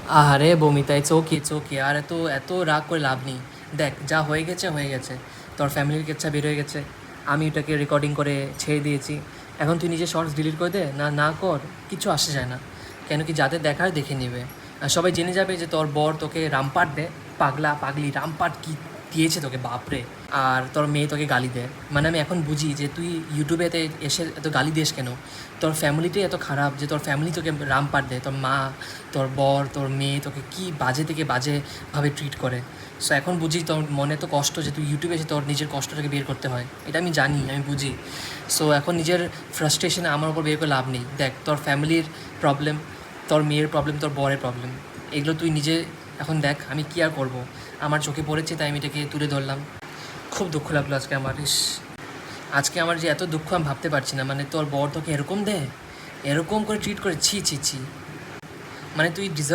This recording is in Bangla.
আরে বমিতা, ইটস ওকে আর এত এত রাগ করে লাভ নেই। দেখ, যা হয়ে গেছে হয়ে গেছে। তোর ফ্যামিলির কেচ্ছা বের হয়ে গেছে, আমি এটাকে রেকর্ডিং করে ছেড়ে দিয়েছি। এখন তুই নিজে শর্টস ডিলিট করে দে, না না কর, কিছু আসে যায় না। কেন কি, যাদের দেখার দেখে নেবে। আর সবাই জেনে যাবে যে তোর বর তোকে রামপাট দেয়। পাগলা পাগলি রামপাট কি দিয়েছে তোকে, বাপরে। আর তোর মেয়ে তোকে গালি দেয়। মানে আমি এখন বুঝি যে তুই ইউটিউবেতে এসে এত গালি দিস কেন। তোর ফ্যামিলিটাই এত খারাপ যে তোর ফ্যামিলি তোকে রামপাট দেয়। তোর মা, তোর বর, তোর মেয়ে তোকে কি বাজে থেকে বাজেভাবে ট্রিট করে। সো এখন বুঝি তোর মনে তো কষ্ট যে তুই ইউটিউবে এসে তোর নিজের কষ্টটাকে বের করতে হয়। এটা আমি জানি, আমি বুঝি। সো এখন নিজের ফ্রাস্ট্রেশন আমার উপর বের করে লাভ নেই। দেখ, তোর ফ্যামিলির প্রবলেম, তোর মেয়ের প্রবলেম, তোর বরের প্রবলেম, এগুলো তুই নিজে এখন দেখ। আমি কী আর করবো, আমার চোখে পড়েছে তাই আমি এটাকে তুলে ধরলাম। খুব দুঃখ লাগলো আজকে আমার। আজকে আমার যে এত দুঃখ আমি ভাবতে পারছি না। মানে তোর বর তোকে এরকম দেয়, এরকম করে ট্রিট করে, ছি ছি ছি। মানে তুই ডিজার্ভ